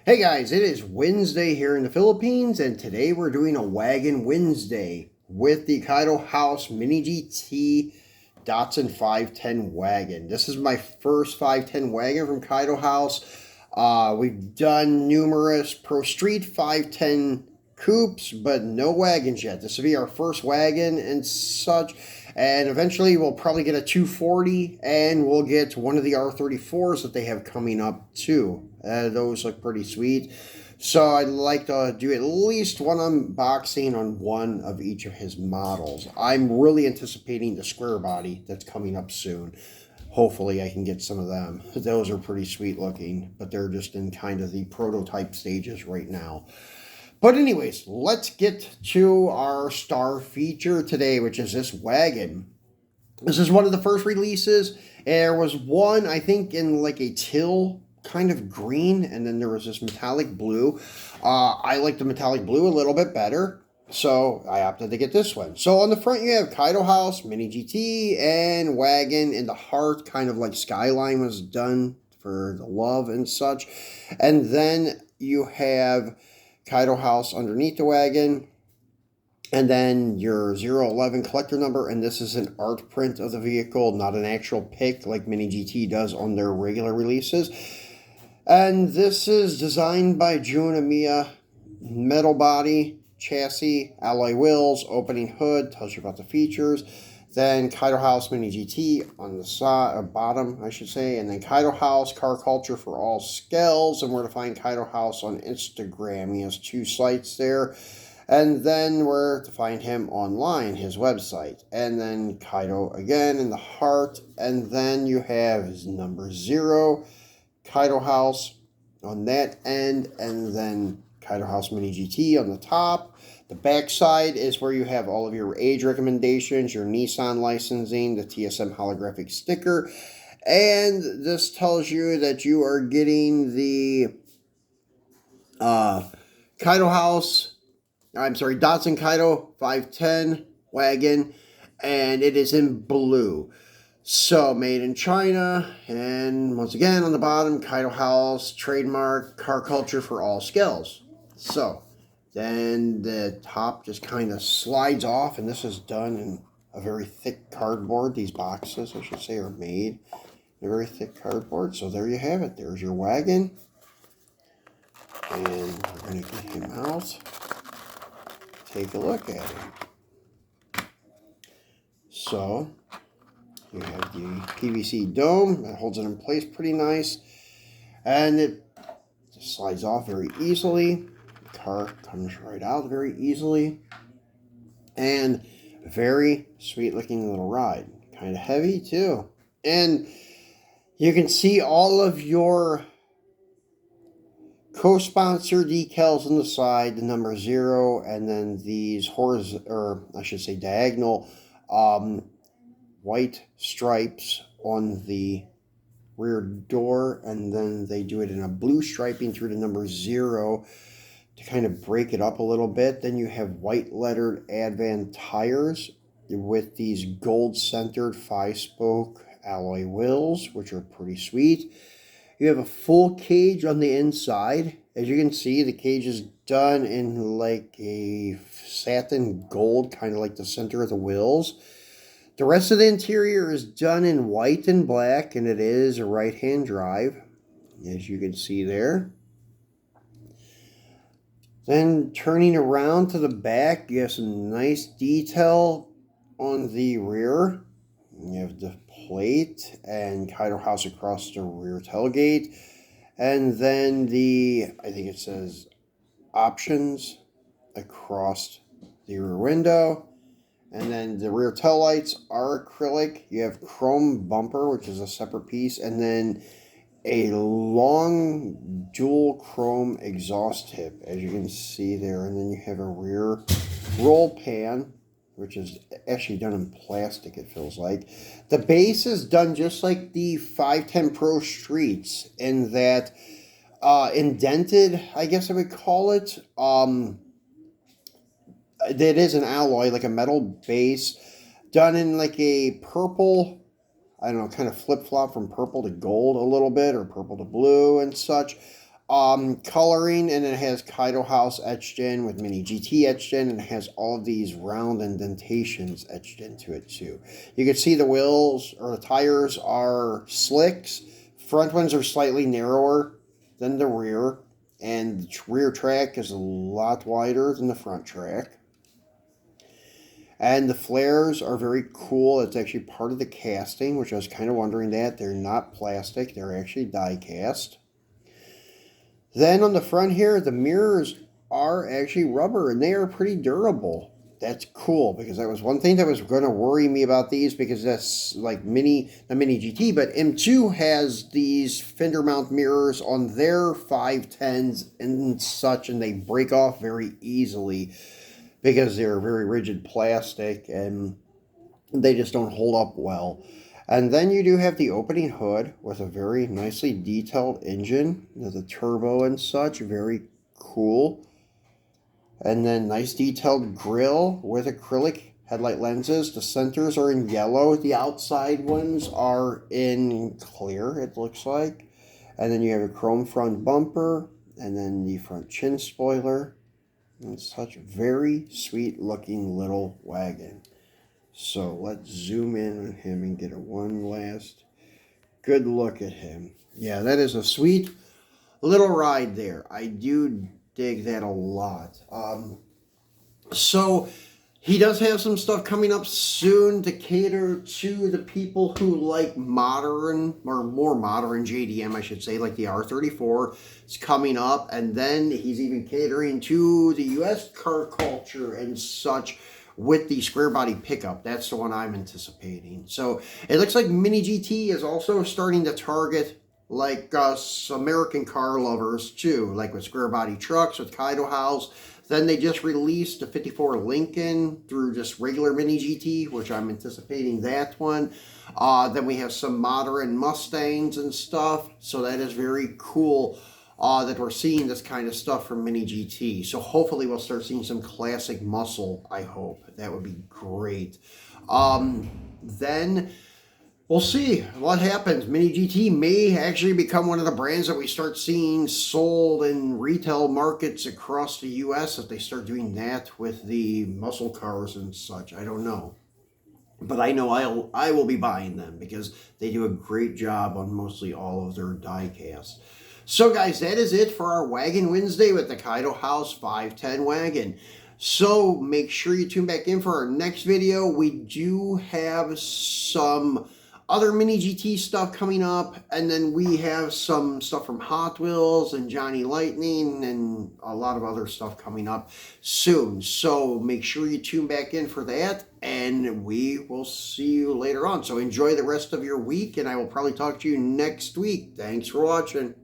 Hey guys, it is Wednesday here in the Philippines, and today we're doing a Wagon Wednesday with the Kaido House Mini GT Datsun 510 wagon. This is my first 510 wagon from Kaido House. We've done numerous Pro Street 510 coupes, but no wagons yet. This will be our first wagon and such. And eventually we'll probably get a 240 and we'll get one of the R34s that they have coming up too. Those look pretty sweet. So I'd like to do at least one unboxing on one of each of his models. I'm really anticipating the square body that's coming up soon. Hopefully I can get some of them. Those are pretty sweet looking, but they're just in kind of the prototype stages right now. But anyways, let's get to our star feature today, which is this wagon. This is one of the first releases. There was one, I think, in like a teal kind of green, and then there was this metallic blue. I like the metallic blue a little bit better, so I opted to get this one. So on the front you have Kaido House, Mini GT, and Wagon. In the heart, kind of like Skyline was done for the love and such. And then you have Kaido House underneath the wagon, and then your 011 collector number, and this is an art print of the vehicle, not an actual pic like Mini GT does on their regular releases. And this is designed by Jun Amiya. Metal body, chassis, alloy wheels, opening hood, tells you about the features. Then Kaido House Mini GT on the side, or bottom, I should say. And then Kaido House, car culture for all scales. And where to find Kaido House on Instagram. He has 2 sites there. And then where to find him online, his website. And then Kaido again in the heart. And then you have his number 0, Kaido House on that end. And then Kaido House Mini GT on the top. The back side is where you have all of your age recommendations, your Nissan licensing, the TSM holographic sticker, and this tells you that you are getting the Kaido House, Datsun Kaido 510 wagon, and it is in blue. So, made in China, and once again on the bottom, Kaido House, trademark, car culture for all scales. So, then the top just kind of slides off, and this is done in a very thick cardboard. These boxes, I should say, are made in a very thick cardboard. So there you have it. There's your wagon. And we're going to get him out. Take a look at him. So you have the PVC dome that holds it in place pretty nice. And it just slides off very easily. Car comes right out very easily, and very sweet looking little ride, kind of heavy too. And you can see all of your co-sponsor decals on the side, the number 0, and then these diagonal white stripes on the rear door, and then they do it in a blue striping through the number 0 to kind of break it up a little bit. Then you have white lettered Advan tires with these gold centered 5-spoke alloy wheels, which are pretty sweet. You have a full cage on the inside. As you can see, the cage is done in like a satin gold, kind of like the center of the wheels. The rest of the interior is done in white and black, and it is a right-hand drive, as you can see there. Then turning around to the back, you have some nice detail on the rear. You have the plate and Kaido House across the rear tailgate. And then I think it says options across the rear window. And then the rear tail lights are acrylic. You have chrome bumper, which is a separate piece. And then a long dual chrome exhaust tip, as you can see there. And then you have a rear roll pan, which is actually done in plastic, it feels like. The base is done just like the 510 Pro Streets, in that indented, I guess I would call it. It is an alloy, like a metal base, done in like a purple, I don't know, kind of flip-flop from purple to gold a little bit, or purple to blue and such. coloring, and it has Kaido House etched in with Mini GT etched in, and it has all of these round indentations etched into it too. You can see the wheels or the tires are slicks. Front ones are slightly narrower than the rear, and the rear track is a lot wider than the front track. And the flares are very cool. It's actually part of the casting, which I was kind of wondering that. They're not plastic, they're actually die cast. Then on the front here, the mirrors are actually rubber, and they are pretty durable. That's cool, because that was one thing that was going to worry me about these, because that's like the Mini GT, but M2 has these fender mount mirrors on their 510s and such, and they break off very easily because they're very rigid plastic and they just don't hold up well. And then you do have the opening hood with a very nicely detailed engine, the turbo and such, very cool. And then nice detailed grille with acrylic headlight lenses. The centers are in yellow. The outside ones are in clear, it looks like. And then you have a chrome front bumper, and then the front chin spoiler. And such very sweet looking little wagon. So let's zoom in on him and get a one last good look at him. Yeah, that is a sweet little ride there. I do dig that a lot. So he does have some stuff coming up soon to cater to the people who like modern, or more modern JDM, I should say, like the R34. It's coming up, and then he's even catering to the US car culture and such with the square body pickup. That's the one I'm anticipating. So it looks like Mini GT is also starting to target like us American car lovers too, like with square body trucks, with Kaido House. Then they just released a 54 Lincoln through just regular Mini GT, which I'm anticipating that one. Then we have some modern Mustangs and stuff. So that is very cool that we're seeing this kind of stuff from Mini GT. So hopefully we'll start seeing some classic muscle, I hope. That would be great. Then we'll see what happens. Mini GT may actually become one of the brands that we start seeing sold in retail markets across the US if they start doing that with the muscle cars and such. I don't know. But I know I will be buying them because they do a great job on mostly all of their die casts. So guys, that is it for our Wagon Wednesday with the Kaido House 510 wagon. So make sure you tune back in for our next video. We do have some other Mini GT stuff coming up, and then we have some stuff from Hot Wheels and Johnny Lightning and a lot of other stuff coming up soon. So make sure you tune back in for that, and we will see you later on. So enjoy the rest of your week, and I will probably talk to you next week. Thanks for watching.